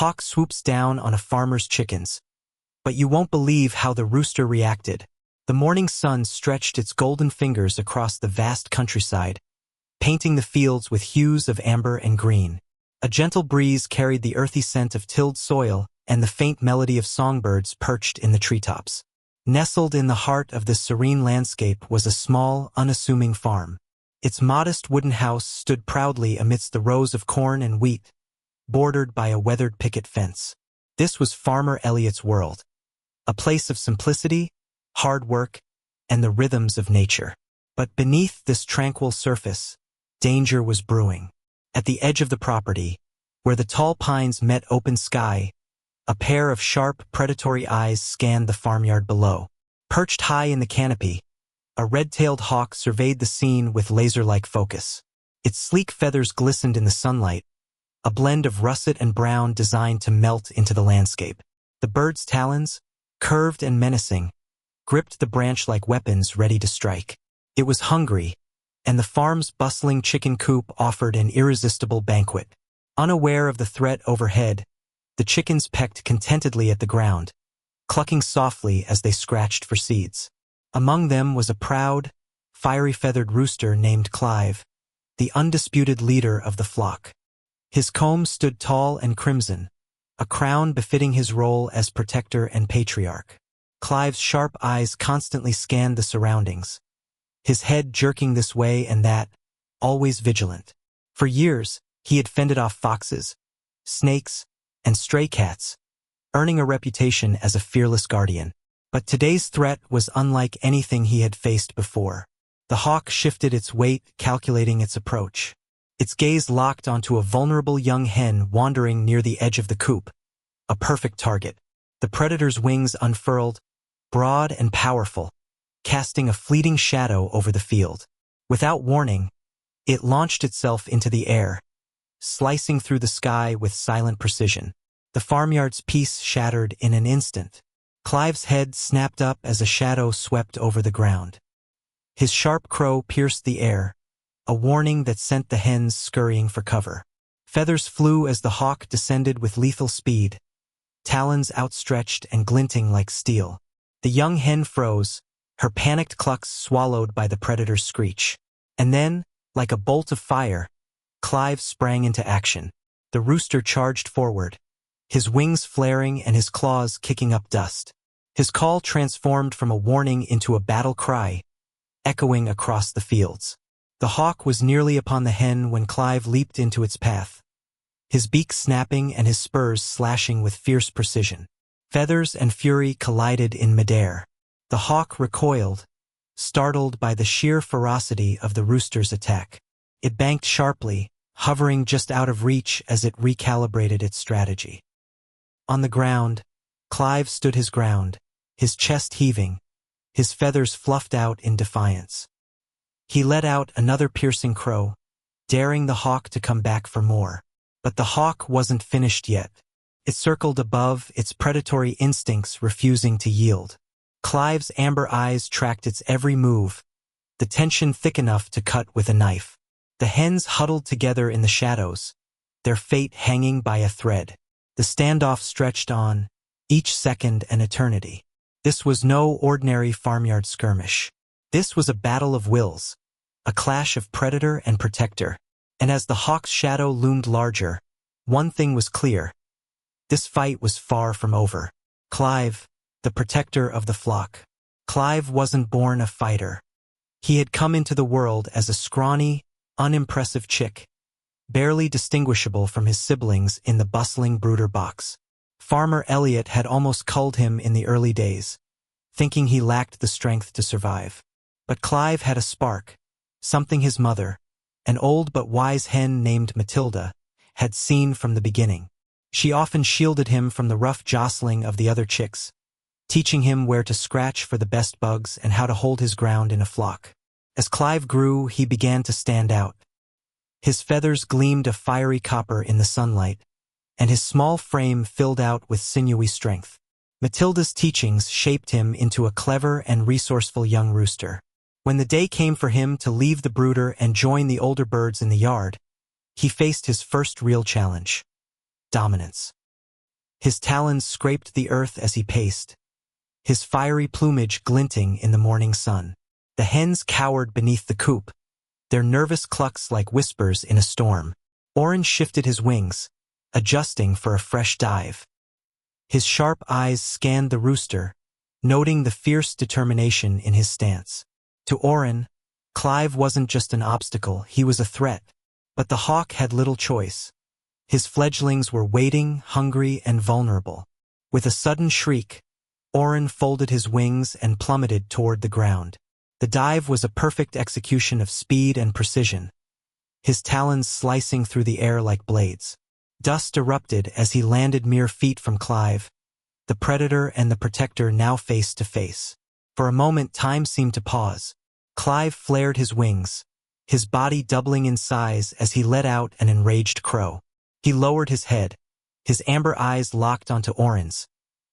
hawk swoops down on a farmer's chickens. But you won't believe how the rooster reacted. The morning sun stretched its golden fingers across the vast countryside, painting the fields with hues of amber and green. A gentle breeze carried the earthy scent of tilled soil and the faint melody of songbirds perched in the treetops. Nestled in the heart of this serene landscape was a small, unassuming farm. Its modest wooden house stood proudly amidst the rows of corn and wheat, bordered by a weathered picket fence. This was Farmer Elliot's world, a place of simplicity, hard work, and the rhythms of nature. But beneath this tranquil surface, danger was brewing. At the edge of the property, where the tall pines met open sky, a pair of sharp, predatory eyes scanned the farmyard below. Perched high in the canopy, a red-tailed hawk surveyed the scene with laser-like focus. Its sleek feathers glistened in the sunlight, a blend of russet and brown designed to melt into the landscape. The bird's talons, curved and menacing, gripped the branch like weapons ready to strike. It was hungry, and the farm's bustling chicken coop offered an irresistible banquet. Unaware of the threat overhead, the chickens pecked contentedly at the ground, clucking softly as they scratched for seeds. Among them was a proud, fiery-feathered rooster named Clive, the undisputed leader of the flock. His comb stood tall and crimson, a crown befitting his role as protector and patriarch. Clive's sharp eyes constantly scanned the surroundings, his head jerking this way and that, always vigilant. For years, he had fended off foxes, snakes, and stray cats, earning a reputation as a fearless guardian. But today's threat was unlike anything he had faced before. The hawk shifted its weight, calculating its approach. Its gaze locked onto a vulnerable young hen wandering near the edge of the coop, a perfect target. The predator's wings unfurled, broad and powerful, casting a fleeting shadow over the field. Without warning, it launched itself into the air, slicing through the sky with silent precision. The farmyard's peace shattered in an instant. Clive's head snapped up as a shadow swept over the ground. His sharp crow pierced the air, a warning that sent the hens scurrying for cover. Feathers flew as the hawk descended with lethal speed, talons outstretched and glinting like steel. The young hen froze, her panicked clucks swallowed by the predator's screech. And then, like a bolt of fire, Clive sprang into action. The rooster charged forward, his wings flaring and his claws kicking up dust. His call transformed from a warning into a battle cry, echoing across the fields. The hawk was nearly upon the hen when Clive leaped into its path, his beak snapping and his spurs slashing with fierce precision. Feathers and fury collided in midair. The hawk recoiled, startled by the sheer ferocity of the rooster's attack. It banked sharply, hovering just out of reach as it recalibrated its strategy. On the ground, Clive stood his ground, his chest heaving, his feathers fluffed out in defiance. He let out another piercing crow, daring the hawk to come back for more. But the hawk wasn't finished yet. It circled above, its predatory instincts refusing to yield. Clive's amber eyes tracked its every move, the tension thick enough to cut with a knife. The hens huddled together in the shadows, their fate hanging by a thread. The standoff stretched on, each second an eternity. This was no ordinary farmyard skirmish. This was a battle of wills, a clash of predator and protector. And as the hawk's shadow loomed larger, one thing was clear. This fight was far from over. Clive, the protector of the flock. Clive wasn't born a fighter. He had come into the world as a scrawny, unimpressive chick, barely distinguishable from his siblings in the bustling brooder box. Farmer Elliot had almost culled him in the early days, thinking he lacked the strength to survive. But Clive had a spark, something his mother, an old but wise hen named Matilda, had seen from the beginning. She often shielded him from the rough jostling of the other chicks, teaching him where to scratch for the best bugs and how to hold his ground in a flock. As Clive grew, he began to stand out. His feathers gleamed a fiery copper in the sunlight, and his small frame filled out with sinewy strength. Matilda's teachings shaped him into a clever and resourceful young rooster. When the day came for him to leave the brooder and join the older birds in the yard, he faced his first real challenge: dominance. His talons scraped the earth as he paced, his fiery plumage glinting in the morning sun. The hens cowered beneath the coop, their nervous clucks like whispers in a storm. Orin shifted his wings, adjusting for a fresh dive. His sharp eyes scanned the rooster, noting the fierce determination in his stance. To Orin, Clive wasn't just an obstacle, he was a threat. But the hawk had little choice. His fledglings were waiting, hungry, and vulnerable. With a sudden shriek, Orin folded his wings and plummeted toward the ground. The dive was a perfect execution of speed and precision, his talons slicing through the air like blades. Dust erupted as he landed mere feet from Clive, the predator and the protector now face to face. For a moment time seemed to pause. Clive flared his wings, his body doubling in size as he let out an enraged crow. He lowered his head, his amber eyes locked onto Orin's,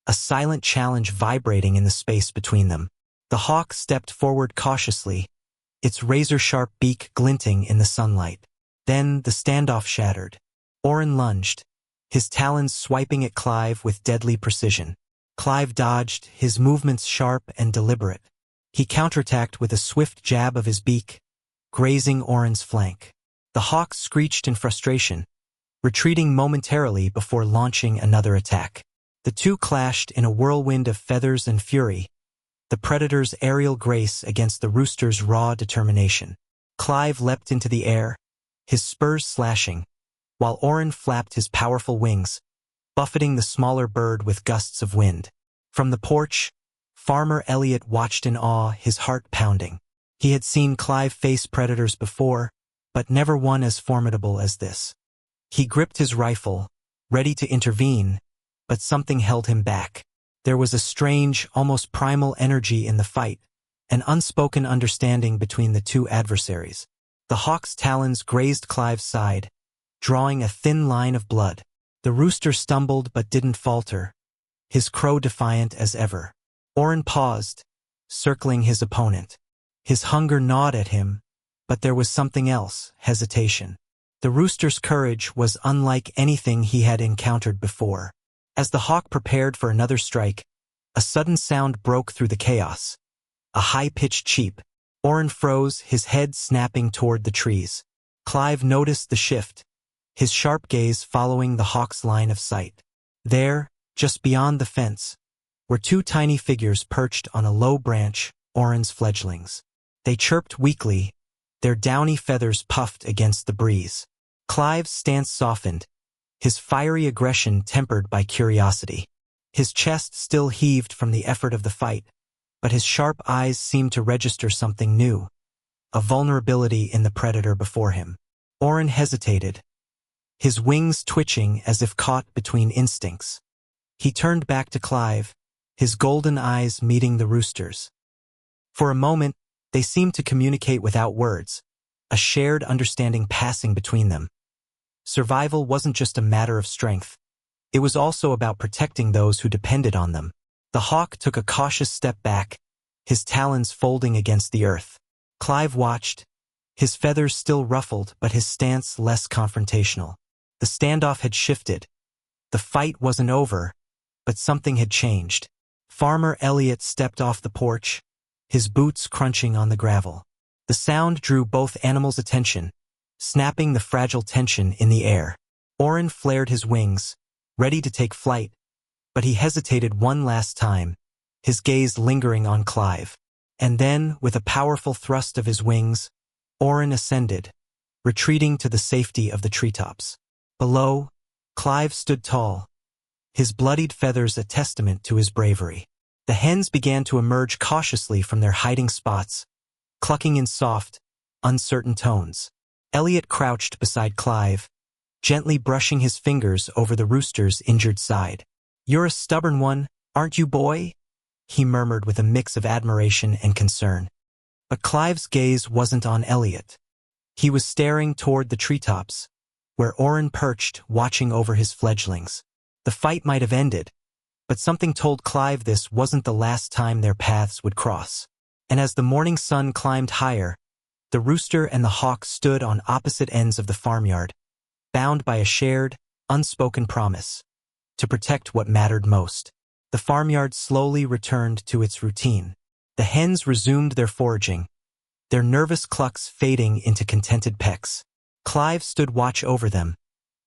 a silent challenge vibrating in the space between them. The hawk stepped forward cautiously, its razor-sharp beak glinting in the sunlight. Then the standoff shattered. Orin lunged, his talons swiping at Clive with deadly precision. Clive dodged, his movements sharp and deliberate. He counterattacked with a swift jab of his beak, grazing Orin's flank. The hawk screeched in frustration, retreating momentarily before launching another attack. The two clashed in a whirlwind of feathers and fury, the predator's aerial grace against the rooster's raw determination. Clive leapt into the air, his spurs slashing, while Orin flapped his powerful wings, buffeting the smaller bird with gusts of wind. From the porch, Farmer Elliot watched in awe, his heart pounding. He had seen Clive face predators before, but never one as formidable as this. He gripped his rifle, ready to intervene, but something held him back. There was a strange, almost primal energy in the fight, an unspoken understanding between the two adversaries. The hawk's talons grazed Clive's side, drawing a thin line of blood. The rooster stumbled but didn't falter, his crow defiant as ever. Orin paused, circling his opponent. His hunger gnawed at him, but there was something else, hesitation. The rooster's courage was unlike anything he had encountered before. As the hawk prepared for another strike, a sudden sound broke through the chaos. A high-pitched cheep. Orin froze, his head snapping toward the trees. Clive noticed the shift, his sharp gaze following the hawk's line of sight. There, just beyond the fence, were two tiny figures perched on a low branch, Orin's fledglings. They chirped weakly, their downy feathers puffed against the breeze. Clive's stance softened, his fiery aggression tempered by curiosity. His chest still heaved from the effort of the fight, but his sharp eyes seemed to register something new, a vulnerability in the predator before him. Orin hesitated, his wings twitching as if caught between instincts. He turned back to Clive, his golden eyes meeting the rooster's. For a moment, they seemed to communicate without words, a shared understanding passing between them. Survival wasn't just a matter of strength. It was also about protecting those who depended on them. The hawk took a cautious step back, his talons folding against the earth. Clive watched, his feathers still ruffled but his stance less confrontational. The standoff had shifted. The fight wasn't over, but something had changed. Farmer Elliot stepped off the porch, his boots crunching on the gravel. The sound drew both animals' attention, snapping the fragile tension in the air. Orin flared his wings, ready to take flight, but he hesitated one last time, his gaze lingering on Clive. And then, with a powerful thrust of his wings, Orin ascended, retreating to the safety of the treetops. Below, Clive stood tall, his bloodied feathers a testament to his bravery. The hens began to emerge cautiously from their hiding spots, clucking in soft, uncertain tones. Elliot crouched beside Clive, gently brushing his fingers over the rooster's injured side. "You're a stubborn one, aren't you, boy?" he murmured with a mix of admiration and concern. But Clive's gaze wasn't on Elliot. He was staring toward the treetops, where Orin perched, watching over his fledglings. The fight might have ended, but something told Clive this wasn't the last time their paths would cross. And as the morning sun climbed higher, the rooster and the hawk stood on opposite ends of the farmyard, bound by a shared, unspoken promise. to protect what mattered most. The farmyard slowly returned to its routine. The hens resumed their foraging, their nervous clucks fading into contented pecks. Clive stood watch over them,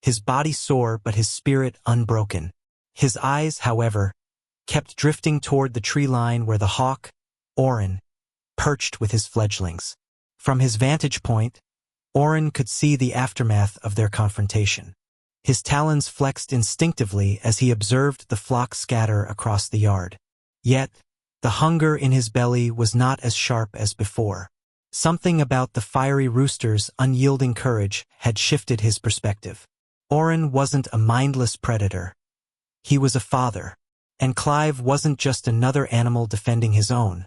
his body sore but his spirit unbroken. His eyes, however, kept drifting toward the tree line where the hawk, Orin, perched with his fledglings. From his vantage point, Orin could see the aftermath of their confrontation. His talons flexed instinctively as he observed the flock scatter across the yard. Yet, the hunger in his belly was not as sharp as before. Something about the fiery rooster's unyielding courage had shifted his perspective. Orin wasn't a mindless predator. He was a father, and Clive wasn't just another animal defending his own.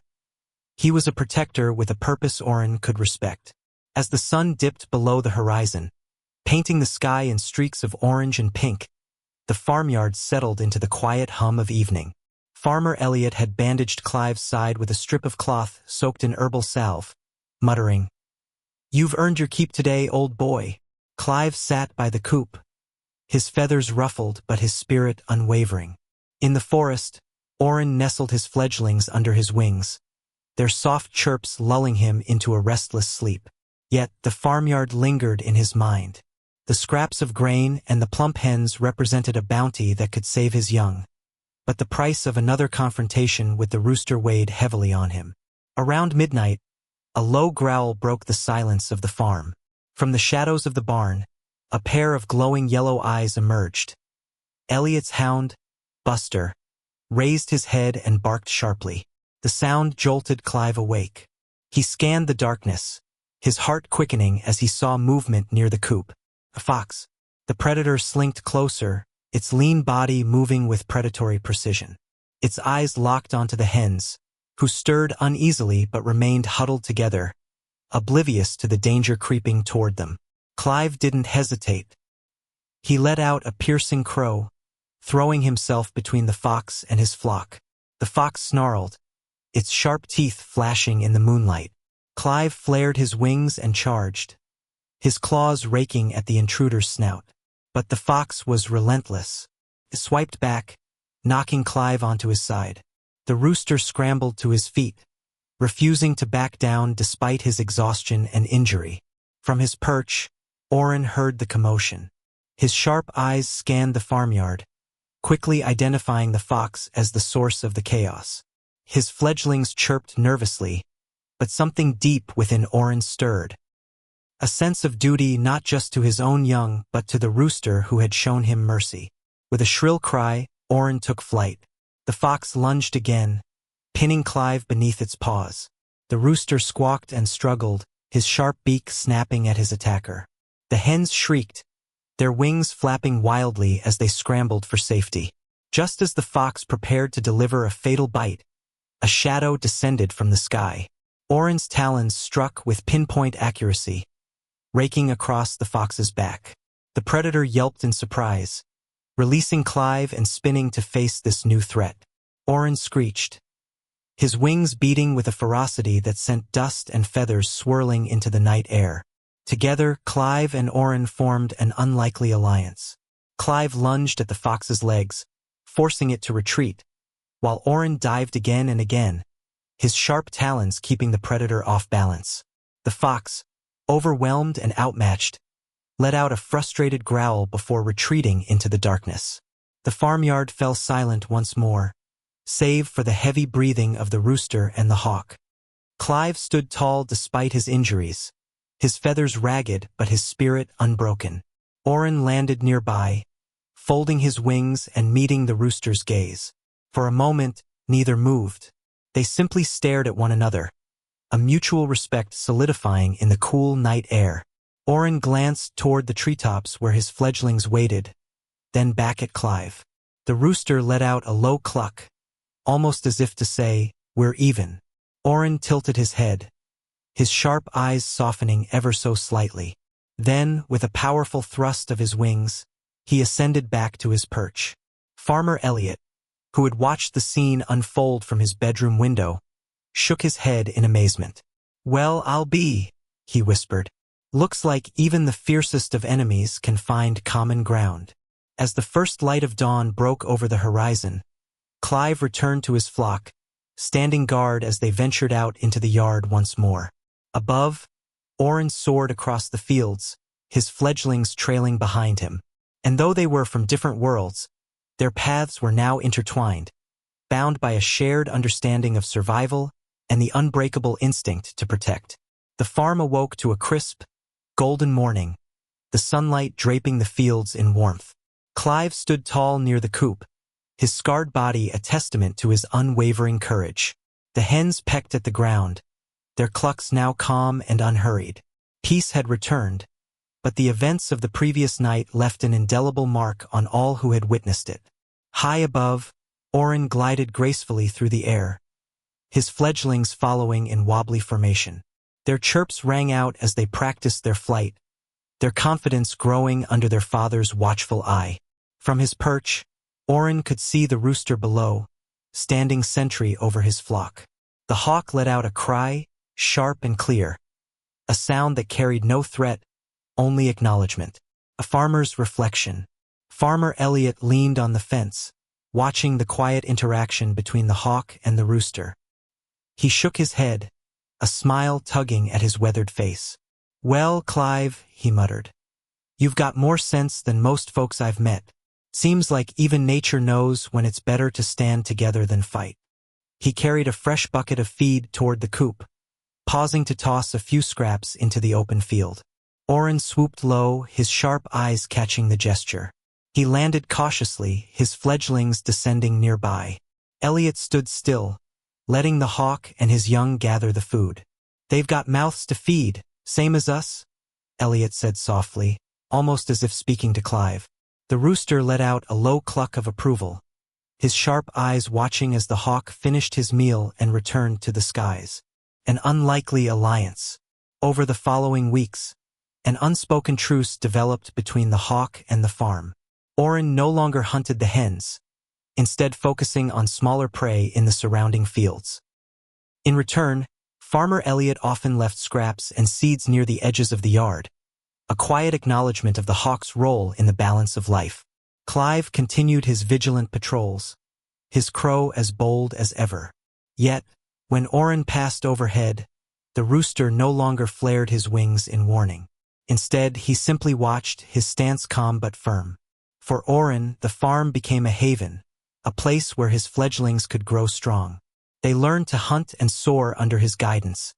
He was a protector with a purpose Orin could respect. As the sun dipped below the horizon, painting the sky in streaks of orange and pink, the farmyard settled into the quiet hum of evening. Farmer Elliot had bandaged Clive's side with a strip of cloth soaked in herbal salve, muttering, "You've earned your keep today, old boy." Clive sat by the coop, his feathers ruffled but his spirit unwavering. In the forest, Orin nestled his fledglings under his wings, their soft chirps lulling him into a restless sleep. Yet the farmyard lingered in his mind. The scraps of grain and the plump hens represented a bounty that could save his young. But the price of another confrontation with the rooster weighed heavily on him. Around midnight, a low growl broke the silence of the farm. From the shadows of the barn, a pair of glowing yellow eyes emerged. Elliot's hound, Buster, raised his head and barked sharply. The sound jolted Clive awake. He scanned the darkness, his heart quickening as he saw movement near the coop. A fox. The predator slinked closer, its lean body moving with predatory precision. Its eyes locked onto the hens, who stirred uneasily but remained huddled together, oblivious to the danger creeping toward them. Clive didn't hesitate. He let out a piercing crow, throwing himself between the fox and his flock. The fox snarled, its sharp teeth flashing in the moonlight. Clive flared his wings and charged, his claws raking at the intruder's snout. But the fox was relentless. It swiped back, knocking Clive onto his side. The rooster scrambled to his feet, refusing to back down despite his exhaustion and injury. From his perch, Orin heard the commotion. His sharp eyes scanned the farmyard, quickly identifying the fox as the source of the chaos. His fledglings chirped nervously, but something deep within Orin stirred. A sense of duty not just to his own young but to the rooster who had shown him mercy. With a shrill cry, Orin took flight. The fox lunged again, pinning Clive beneath its paws. The rooster squawked and struggled, his sharp beak snapping at his attacker. The hens shrieked, their wings flapping wildly as they scrambled for safety. Just as the fox prepared to deliver a fatal bite, a shadow descended from the sky. Orin's talons struck with pinpoint accuracy, raking across the fox's back. The predator yelped in surprise, releasing Clive and spinning to face this new threat. Orin screeched, his wings beating with a ferocity that sent dust and feathers swirling into the night air. Together, Clive and Orin formed an unlikely alliance. Clive lunged at the fox's legs, forcing it to retreat, while Orin dived again and again, his sharp talons keeping the predator off balance. The fox, overwhelmed and outmatched, let out a frustrated growl before retreating into the darkness. The farmyard fell silent once more, save for the heavy breathing of the rooster and the hawk. Clive stood tall despite his injuries, his feathers ragged but his spirit unbroken. Orin landed nearby, folding his wings and meeting the rooster's gaze. For a moment, neither moved. They simply stared at one another, a mutual respect solidifying in the cool night air. Orin glanced toward the treetops where his fledglings waited, then back at Clive. The rooster let out a low cluck, almost as if to say, "We're even." Orin tilted his head, his sharp eyes softening ever so slightly. Then, with a powerful thrust of his wings, he ascended back to his perch. Farmer Elliot, who had watched the scene unfold from his bedroom window, shook his head in amazement. "Well, I'll be," he whispered. "Looks like even the fiercest of enemies can find common ground." As the first light of dawn broke over the horizon, Clive returned to his flock, standing guard as they ventured out into the yard once more. Above, Orin soared across the fields, his fledglings trailing behind him. And though they were from different worlds, their paths were now intertwined, bound by a shared understanding of survival and the unbreakable instinct to protect. The farm awoke to a crisp, golden morning, the sunlight draping the fields in warmth. Clive stood tall near the coop, his scarred body a testament to his unwavering courage. The hens pecked at the ground, their clucks now calm and unhurried. Peace had returned, but the events of the previous night left an indelible mark on all who had witnessed it. High above, Orin glided gracefully through the air, his fledglings following in wobbly formation. Their chirps rang out as they practiced their flight, their confidence growing under their father's watchful eye. From his perch, Orin could see the rooster below, standing sentry over his flock. The hawk let out a cry, sharp and clear, a sound that carried no threat, only acknowledgement. A farmer's reflection. Farmer Elliot leaned on the fence, watching the quiet interaction between the hawk and the rooster. He shook his head, a smile tugging at his weathered face. "Well, Clive," he muttered, "you've got more sense than most folks I've met. Seems like even nature knows when it's better to stand together than fight." He carried a fresh bucket of feed toward the coop, pausing to toss a few scraps into the open field. Orin swooped low, his sharp eyes catching the gesture. He landed cautiously, his fledglings descending nearby. Elliot stood still, letting the hawk and his young gather the food. "They've got mouths to feed, same as us," Elliot said softly, almost as if speaking to Clive. The rooster let out a low cluck of approval, his sharp eyes watching as the hawk finished his meal and returned to the skies. An unlikely alliance. Over the following weeks, an unspoken truce developed between the hawk and the farm. Orin no longer hunted the hens, instead focusing on smaller prey in the surrounding fields. In return, Farmer Elliot often left scraps and seeds near the edges of the yard, a quiet acknowledgement of the hawk's role in the balance of life. Clive continued his vigilant patrols, his crow as bold as ever. Yet, when Orin passed overhead, the rooster no longer flared his wings in warning. Instead, he simply watched, his stance calm but firm. For Orin, the farm became a haven, a place where his fledglings could grow strong. They learned to hunt and soar under his guidance,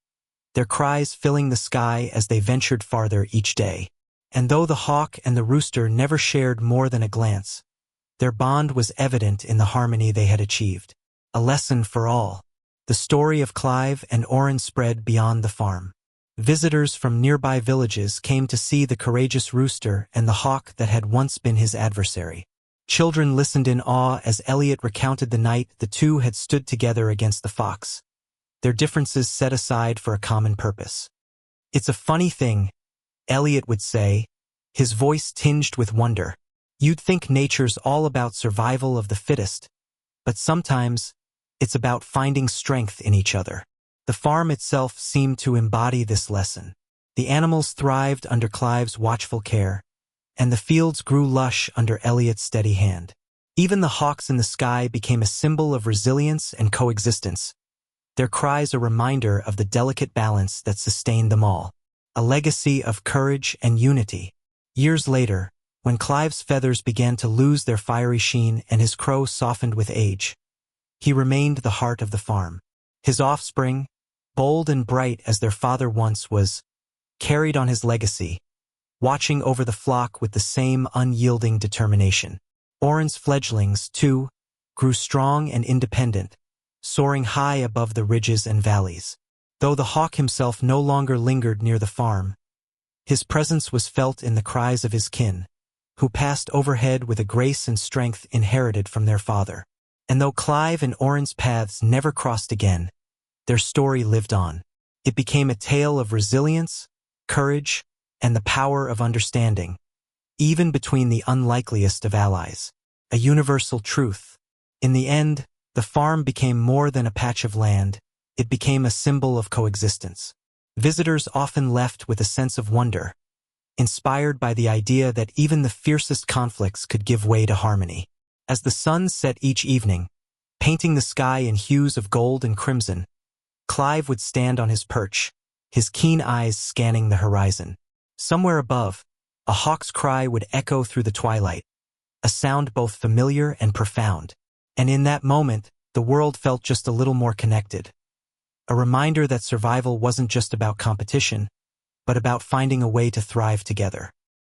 their cries filling the sky as they ventured farther each day. And though the hawk and the rooster never shared more than a glance, their bond was evident in the harmony they had achieved. A lesson for all. The story of Clive and Orin spread beyond the farm. Visitors from nearby villages came to see the courageous rooster and the hawk that had once been his adversary. Children listened in awe as Elliot recounted the night the two had stood together against the fox, their differences set aside for a common purpose. "It's a funny thing," Elliot would say, his voice tinged with wonder. "You'd think nature's all about survival of the fittest, but sometimes it's about finding strength in each other." The farm itself seemed to embody this lesson. The animals thrived under Clive's watchful care, and the fields grew lush under Elliot's steady hand. Even the hawks in the sky became a symbol of resilience and coexistence, their cries a reminder of the delicate balance that sustained them all, a legacy of courage and unity. Years later, when Clive's feathers began to lose their fiery sheen and his crow softened with age, he remained the heart of the farm. His offspring, bold and bright as their father once was, carried on his legacy, watching over the flock with the same unyielding determination. Orin's fledglings, too, grew strong and independent, soaring high above the ridges and valleys. Though the hawk himself no longer lingered near the farm, his presence was felt in the cries of his kin, who passed overhead with a grace and strength inherited from their father. And though Clive and Orin's paths never crossed again, their story lived on. It became a tale of resilience, courage, and the power of understanding, even between the unlikeliest of allies. A universal truth. In the end, the farm became more than a patch of land. It became a symbol of coexistence. Visitors often left with a sense of wonder, inspired by the idea that even the fiercest conflicts could give way to harmony. As the sun set each evening, painting the sky in hues of gold and crimson, Clive would stand on his perch, his keen eyes scanning the horizon. Somewhere above, a hawk's cry would echo through the twilight, a sound both familiar and profound. And in that moment, the world felt just a little more connected. A reminder that survival wasn't just about competition, but about finding a way to thrive together.